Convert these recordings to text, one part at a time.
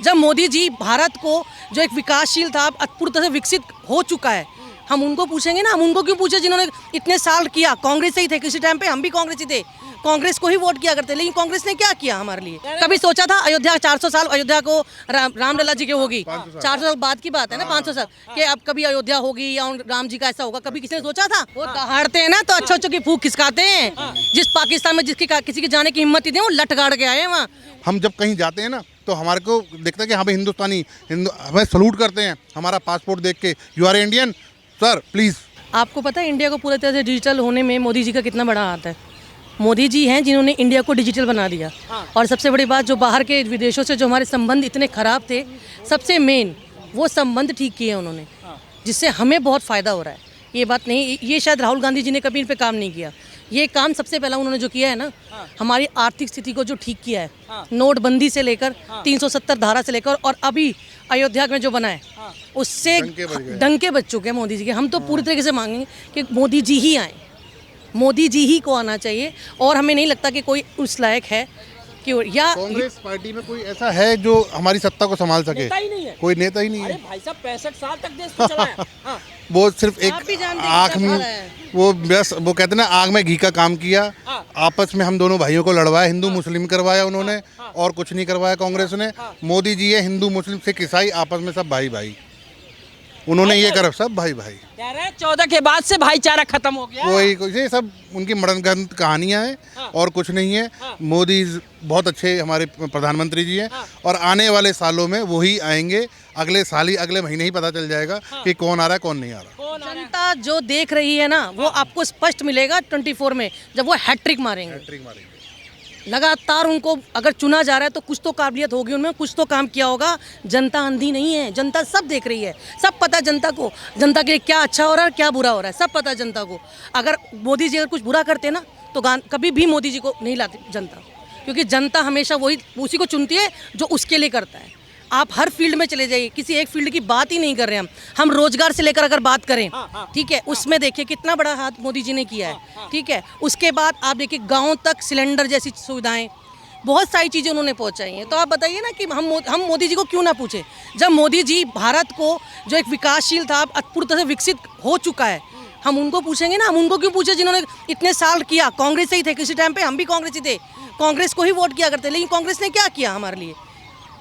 जब मोदी जी भारत को जो एक विकासशील था अब पूरी तरह से विकसित हो चुका है, हम उनको पूछेंगे ना। हम उनको क्यों पूछे जिन्होंने इतने साल किया, कांग्रेस से ही थे, किसी टाइम पे हम भी कांग्रेस ही थे, कांग्रेस को ही वोट किया करते, लेकिन कांग्रेस ने क्या किया हमारे लिए? कभी सोचा था अयोध्या 400 साल अयोध्या को रामलला जी की होगी, 400 साल बाद की बात है ना, 500 साल कि अब कभी अयोध्या होगी या राम जी का ऐसा होगा, कभी किसी ने सोचा था? वो दहाड़ते हैं ना तो अच्छे अच्छों की फूक खिसकाते हैं। जिस पाकिस्तान में जिसकी किसी की जाने की हिम्मत ही नहीं, वो लट गाड़ के आए हैं वहाँ। हम जब कहीं जाते हैं ना तो हमारे को दिखता है कि हाँ भाई हिंदुस्तानी, हमें सलूट करते हैं हमारा पासपोर्ट देख के, you are Indian sir please. आपको पता है इंडिया को पूरी तरह से डिजिटल होने में मोदी जी का कितना बड़ा हाथ है? मोदी जी हैं जिन्होंने इंडिया को डिजिटल बना दिया। और सबसे बड़ी बात, जो बाहर के विदेशों से जो हमारे संबंध इतने ख़राब थे, सबसे मेन वो संबंध ठीक किए उन्होंने, जिससे हमें बहुत फ़ायदा हो रहा है। ये बात नहीं, ये शायद राहुल गांधी जी ने कभी इन पे काम नहीं किया। ये काम सबसे पहला उन्होंने जो किया है ना, हमारी आर्थिक स्थिति को जो ठीक किया है, नोटबंदी से लेकर 370 धारा से लेकर और अभी अयोध्या में जो बना है, उससे डंके बज चुके हैं मोदी जी के। हम तो पूरी तरीके से मांगेंगे कि मोदी जी ही आए, मोदी जी ही को आना चाहिए। और हमें नहीं लगता कि कोई उस लायक है कि या कांग्रेस पार्टी में कोई ऐसा है जो हमारी सत्ता को संभाल सके? नेता ही नहीं है। कोई नेता ही नहीं अरे है। भाई साहब 65 साल तक देश को चलाया। हाँ। वो सिर्फ आप भी एक जानते हैं आँख क्या में, खा रहा है। वो बस वो कहते हैं ना आग में घी का काम किया। आपस में हम दोनों भाइयों को लड़वाया, हिंदू मुस्लिम करवाया उन्होंने, और कुछ नहीं करवाया कांग्रेस ने। मोदी जी है हिंदू मुस्लिम सिख ईसाई आपस में सब भाई भाई, उन्होंने ये कर सब भाई भाई। कह रहे हैं 14 के बाद से भाईचारा खत्म हो गया। कोई ये सब उनकी मरणगंध कहानियां हैं और कुछ नहीं है। मोदी बहुत अच्छे हमारे प्रधानमंत्री जी हैं और आने वाले सालों में वही आएंगे। अगले साल ही, अगले महीने ही पता चल जाएगा कि कौन आ रहा है कौन नहीं आ रहा। जनता जो देख रही है ना, वो आपको स्पष्ट मिलेगा 24 में, जब वो हैट्रिक मारेंगे। लगातार उनको अगर चुना जा रहा है तो कुछ तो काबिलियत होगी उनमें, कुछ तो काम किया होगा। जनता अंधी नहीं है, जनता सब देख रही है, सब पता है जनता को, जनता के लिए क्या अच्छा हो रहा है क्या बुरा हो रहा है, सब पता है जनता को। अगर मोदी जी अगर कुछ बुरा करते ना तो कभी भी मोदी जी को नहीं लाती जनता, क्योंकि जनता हमेशा वही उसी को चुनती है जो उसके लिए करता है। आप हर फील्ड में चले जाइए, किसी एक फील्ड की बात ही नहीं कर रहे हम रोजगार से लेकर अगर बात करें, ठीक है, उसमें देखिए कितना बड़ा हाथ मोदी जी ने किया है, ठीक है। उसके बाद आप देखिए गांव तक सिलेंडर जैसी सुविधाएं, बहुत सारी चीज़ें उन्होंने पहुंचाई हैं। तो आप बताइए ना कि हम मोदी जी को क्यों ना पूछे, जब मोदी जी भारत को जो एक विकासशील था अब पूरी तरह से विकसित हो चुका है, हम उनको पूछेंगे ना। हम उनको क्यों पूछे जिन्होंने इतने साल किया, कांग्रेस से ही थे, किसी टाइम पे हम भी कांग्रेस ही थे, कांग्रेस को ही वोट किया करते, लेकिन कांग्रेस ने क्या किया हमारे लिए?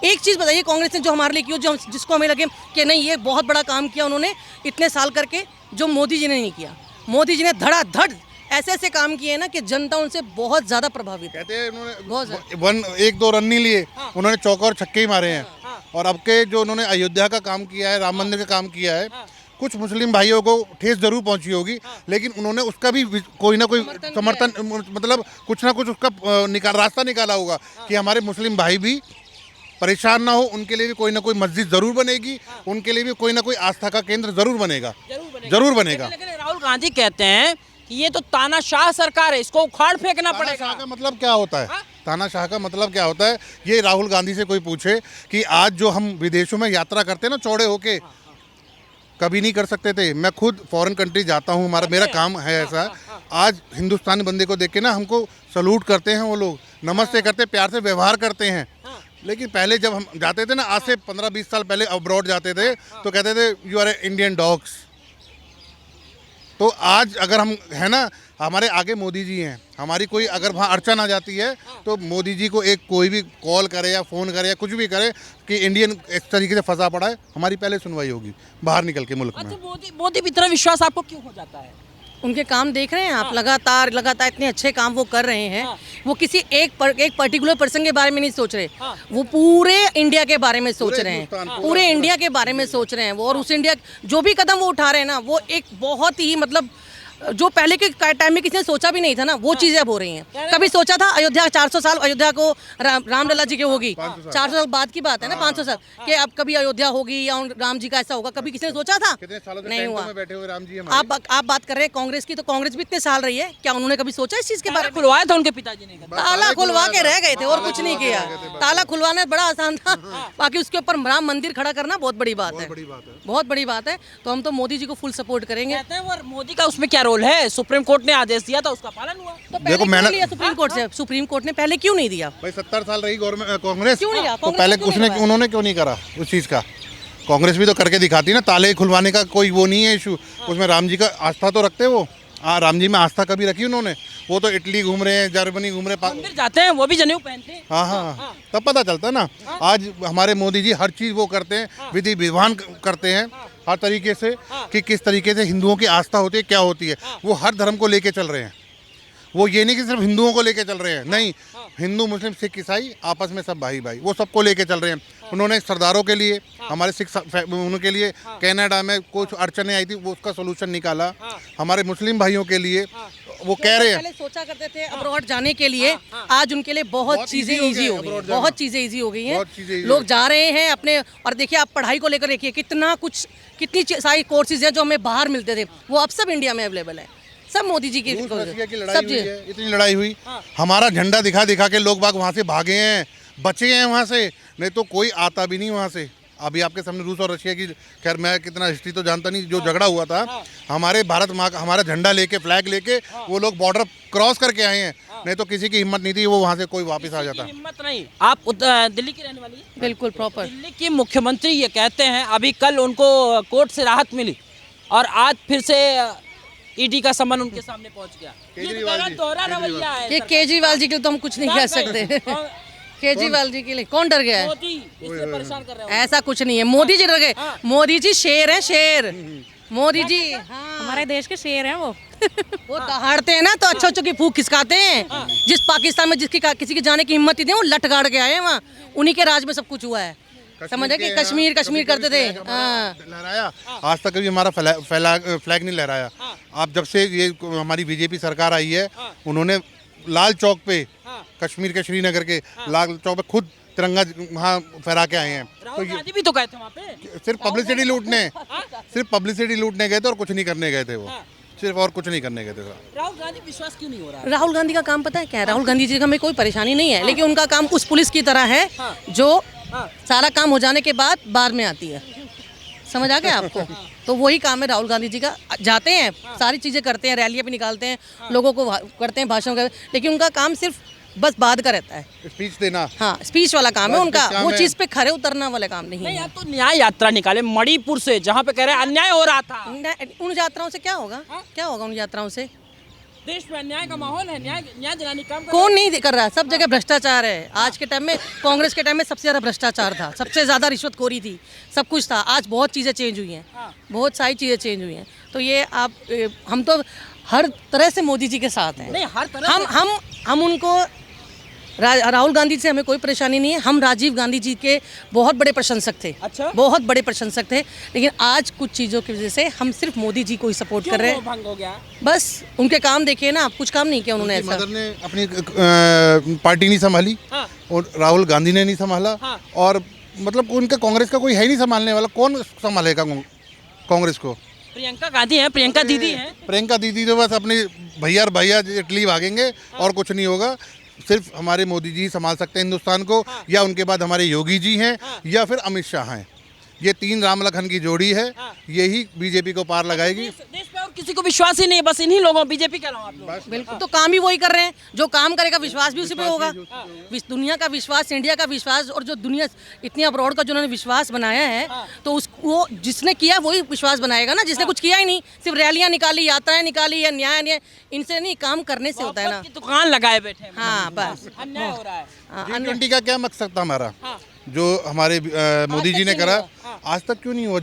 एक चीज़ बताइए कांग्रेस ने जो हमारे लिए किया, जो जिसको हमें लगे कि नहीं ये बहुत बड़ा काम किया उन्होंने इतने साल करके, जो मोदी जी ने नहीं किया। मोदी जी ने धड़ाधड़ ऐसे ऐसे काम किए ना कि जनता उनसे बहुत ज़्यादा प्रभावित है। कहते हैं उन्होंने 1-2 रन नहीं लिए, उन्होंने चौका और छक्के ही मारे हैं। और अब के जो उन्होंने अयोध्या का काम किया है, राम मंदिर का काम किया है, कुछ मुस्लिम भाइयों को ठेस जरूर पहुंची होगी, लेकिन उन्होंने उसका भी कोई ना कोई समर्थन, मतलब कुछ ना कुछ उसका रास्ता निकाला होगा कि हमारे मुस्लिम भाई भी परेशान ना हो, उनके लिए भी कोई ना कोई मस्जिद जरूर बनेगी, उनके लिए भी कोई ना कोई आस्था का केंद्र जरूर बनेगा, जरूर बनेगा। लेकिन राहुल गांधी कहते हैं कि ये तो तानाशाह सरकार है, इसको उखाड़ फेंकना पड़ेगा। तानाशाह का मतलब क्या होता है? तानाशाह का मतलब क्या होता है? ये राहुल गांधी से कोई पूछे कि आज जो हम विदेशों में यात्रा करते हैं ना चौड़े होके, कभी नहीं कर सकते थे। मैं खुद फॉरेन कंट्री जाता हूँ, मेरा काम है ऐसा। आज हिंदुस्तानी बंदे को देख के ना हमको सलूट करते हैं, वो लोग नमस्ते करते, प्यार से व्यवहार करते हैं। लेकिन पहले जब हम जाते थे ना, आज से 15-20 साल पहले अब्रॉड जाते थे तो कहते थे यू आर इंडियन डॉग्स। तो आज अगर हम है ना, हमारे आगे मोदी जी हैं, हमारी कोई अगर वहाँ अड़चन आ जाती है तो मोदी जी को एक कोई भी कॉल करे या फ़ोन करे या कुछ भी करे कि इंडियन इस तरीके से फंसा पड़ा है, हमारी पहले सुनवाई होगी बाहर निकल के मुल्क में। अच्छा, मोदी पे इतना विश्वास आपको क्यों हो जाता है? उनके काम देख रहे हैं आप, लगातार इतने अच्छे काम वो कर रहे हैं। वो किसी एक पर्टिकुलर पर्सन के बारे में नहीं सोच रहे, वो पूरे इंडिया के बारे में सोच रहे हैं, पूरे इंडिया के बारे में सोच रहे हैं वो। और उस इंडिया जो भी कदम वो उठा रहे हैं ना, वो एक बहुत ही मतलब जो पहले के टाइम में किसी ने सोचा भी नहीं था ना, वो चीज़ें अब हो रही हैं। कभी सोचा था अयोध्या 400 साल अयोध्या को रामलला जी की होगी, 400 साल बाद की बात है ना, 500 साल कि अब कभी अयोध्या होगी या राम जी का ऐसा होगा, कभी किसी ने सोचा था? नहीं हुआ। आप बात कर रहे हैं कांग्रेस की, तो कांग्रेस भी इतने साल रही है, क्या उन्होंने कभी सोचा इस चीज़ के बारे में? खुलवाया था उनके पिताजी ने, ताला खुलवा के रह गए थे और कुछ नहीं किया। ताला खुलवाना बड़ा आसान था, बाकी उसके ऊपर राम मंदिर खड़ा करना बहुत बड़ी बात है, बहुत बड़ी बात है। तो हम तो मोदी जी को फुल सपोर्ट करेंगे। मोदी का उसमें क्या रोल है? सुप्रीम कोर्ट ने आदेश दिया था, उसका पालन हुआ। तो पहले देखो, क्यों मैंने- लिया सुप्रीम कोर्ट से? सुप्रीम कोर्ट ने पहले क्यों नहीं दिया? भाई 70 साल रही गवर्नमेंट कांग्रेस, क्यों नहीं दिया? तो कांग्रेस पहले ने क्यों उसने नहीं उन्होंने क्यों नहीं करा उस चीज़ का? कांग्रेस भी तो करके दिखाती ना, ताले खुलवाने का कोई वो नहीं है इशू। उसमें राम जी का आस्था तो रखते वो। हाँ, राम जी में आस्था कभी रखी उन्होंने? वो तो इटली घूम रहे हैं, जर्मनी घूम रहे हैं, मंदिर जाते हैं, वो भी जनेऊ पहनते हैं। हाँ हाँ, तब पता चलता है ना। आज हमारे मोदी जी हर चीज़ वो करते हैं, विधि विधान करते हैं हर तरीके से, कि किस तरीके से हिंदुओं की आस्था होती है, क्या होती है। वो हर धर्म को लेके चल रहे हैं। वो ये नहीं कि सिर्फ हिंदुओं को लेके चल रहे हैं, नहीं, हिंदू मुस्लिम सिख ईसाई आपस में सब भाई भाई, वो सबको लेके चल रहे हैं। उन्होंने सरदारों के लिए, हमारे सिख उनके लिए कनाडा में कुछ अड़चने आई थी, वो उसका सोल्यूशन निकाला। हमारे मुस्लिम भाइयों के लिए वो कह रहे हैं, पहले सोचा करते थे अब्रॉड जाने के लिए, आज उनके लिए बहुत चीजें easy हो इजी गया हो है गई, abroad जाना। बहुत चीजें इजी हो गई बहुत चीज़ें हैं। easy लोग हो जा रहे हैं अपने, और देखिए आप पढ़ाई को लेकर देखिए कितना कुछ, कितनी सारी कोर्सेज हैं जो हमें बाहर मिलते थे, वो अब सब इंडिया में अवेलेबल है। सब मोदी जी की रूस रशिया की लड़ाई सब हुई है, इतनी लड़ाई हुई, हमारा झंडा दिखा दिखा के लोग बाग वहाँ से भागे हैं, बचे हैं वहाँ से, नहीं तो कोई आता भी नहीं वहाँ से। अभी आपके सामने रूस और रशिया की, खैर मैं कितना हिस्ट्री तो जानता नहीं, जो झगड़ा हुआ था, हमारे भारत माँ का हमारा झंडा लेके, फ्लैग लेके वो लोग बॉर्डर क्रॉस करके आए हैं, नहीं तो किसी की हिम्मत नहीं थी वो वहाँ से कोई वापस आ जाता। हिम्मत नहीं। आप दिल्ली की रहने वाली है? बिल्कुल प्रॉपर। दिल्ली की मुख्यमंत्री ये कहते हैं, अभी कल उनको कोर्ट से राहत मिली और आज फिर से ईडी का सम्मन उनके सामने पहुंच गया। ये तो बड़ा दोहरा रवैया है ये सरकार केजरीवाल जी के लिए तो हम कुछ नहीं का। कह सकते। और केजरीवाल जी के लिए कौन डर गया है? मोदी इसलिए परेशान कर रहे हो। ऐसा कुछ नहीं है, मोदी जी डर गए। मोदी जी शेर है, शेर। मोदी जी हमारे देश के शेर हैं वो। वो दहाड़ते हैं ना तो अच्छे अच्छों की फूक खिसकाते हैं। जिस पाकिस्तान में जिसकी किसी की जाने की हिम्मत नहीं थी, वो लट गाड़ के आए हैं वहाँ। उन्हीं के राज में सब कुछ हुआ है। समझे कि कश्मीर कश्मीर करते थे। हाँ, लहराया, आज तक कभी हमारा फ्लैग नहीं लहराया। आप जब से ये हमारी बीजेपी सरकार आई है, उन्होंने लाल चौक पे, कश्मीर के श्रीनगर के लाल चौक पे खुद तिरंगा वहाँ फहरा के आए हैं। तो राहुल गांधी भी तो गए थे वहाँ पे। सिर्फ पब्लिसिटी लूटने गए थे और कुछ नहीं करने गए थे वो, सिर्फ और कुछ नहीं करने गए थे। राहुल गांधी विश्वास क्यों नहीं हो रहा है? राहुल गांधी का काम पता है क्या है? राहुल गांधी जी का हमें कोई परेशानी नहीं है, लेकिन उनका काम उस पुलिस की तरह है जो सारा काम हो जाने के बाद में आती है। समझ आ गया आपको? तो वही काम है राहुल गांधी जी का। जाते हैं, सारी चीज़ें करते हैं, रैलियाँ भी निकालते हैं, लोगों को करते हैं, भाषण करते हैं, लेकिन उनका काम सिर्फ बस बाद का रहता है। स्पीच देना, हाँ, स्पीच वाला काम है बस उनका, स्पीच काम वो है। चीज़ पे खरे उतरना वाला काम नहीं नहीं, है। आप तो न्याय यात्रा निकाले मणिपुर से, जहाँ पे कह रहे हैं अन्याय हो रहा था। उन यात्राओं से क्या होगा? क्या होगा उन यात्राओं से? देश में अन्याय का माहौल है, न्याय दिलाने का काम कर कौन नहीं कर रहा? सब जगह भ्रष्टाचार है। आज के टाइम में, कांग्रेस के टाइम में सबसे ज़्यादा भ्रष्टाचार था, सबसे ज़्यादा रिश्वतखोरी थी, सब कुछ था। आज बहुत चीज़ें चेंज हुई हैं, बहुत सारी चीज़ें चेंज हुई हैं। तो ये हम तो हर तरह से मोदी जी के साथ हैं। नहीं, हर तरह हम उनको, राहुल गांधी से हमें कोई परेशानी नहीं है। हम राजीव गांधी जी के बहुत बड़े प्रशंसक थे। अच्छा? बहुत बड़े प्रशंसक थे, लेकिन आज कुछ चीज़ों की वजह से हम सिर्फ मोदी जी को ही सपोर्ट कर रहे हैं। भंग हो गया? बस उनके काम देखिए ना, कुछ काम नहीं किया उन्होंने ऐसा। मदर ने अपनी पार्टी नहीं संभाली और राहुल गांधी ने नहीं संभाला, और मतलब उनका कांग्रेस का कोई है नहीं संभालने वाला। कौन संभालेगा कांग्रेस को? प्रियंका गांधी है, प्रियंका दीदी है। प्रियंका दीदी तो बस अपने भैया इटली भागेंगे और कुछ नहीं होगा। सिर्फ हमारे मोदी जी संभाल सकते हैं हिंदुस्तान को, या उनके बाद हमारे योगी जी हैं, या फिर अमित शाह हैं। ये तीन राम लखन की जोड़ी है, यही बीजेपी को पार लगाएगी। देश पे और किसी को विश्वास ही नहीं है, बस इन्हीं लोगों, बीजेपी कह रहा हूँ आप लोग। बिल्कुल, तो काम ही वही कर रहे हैं। जो काम करेगा विश्वास भी उसी पे होगा। दुनिया का विश्वास, इंडिया का विश्वास, और जो दुनिया इतनी अब्रॉड का जो उन्होंने विश्वास बनाया है, तो वो जिसने किया वही विश्वास बनाएगा ना, जिसने कुछ किया ही नहीं, सिर्फ रैलियां निकाली, यात्राएं निकाली, या न्याय इनसे नहीं, काम करने से होता है ना। की दुकान लगाए बैठे हैं। हाँ, बस अन्याय हो रहा है। G20 का क्या मकसद था हमारा, जो हमारे मोदी जी ने करा? आज तक क्यों नहीं हुआ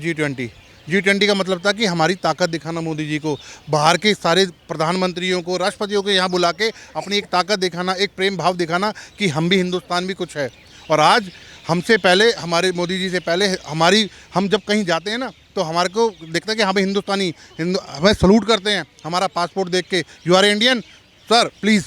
G20 का मतलब था कि हमारी ताकत दिखाना, मोदी जी को बाहर के सारे प्रधानमंत्रियों को, राष्ट्रपतियों को यहाँ बुला के अपनी एक ताकत दिखाना, एक प्रेम भाव दिखाना कि हम भी हिंदुस्तान भी कुछ है। और आज हमसे पहले, हमारे मोदी जी से पहले हम जब कहीं जाते हैं ना, तो हमारे को देखता है कि हाँ भाई हिंदुस्तानी, हमें सलूट करते हैं हमारा पासपोर्ट देख के, you are Indian sir, please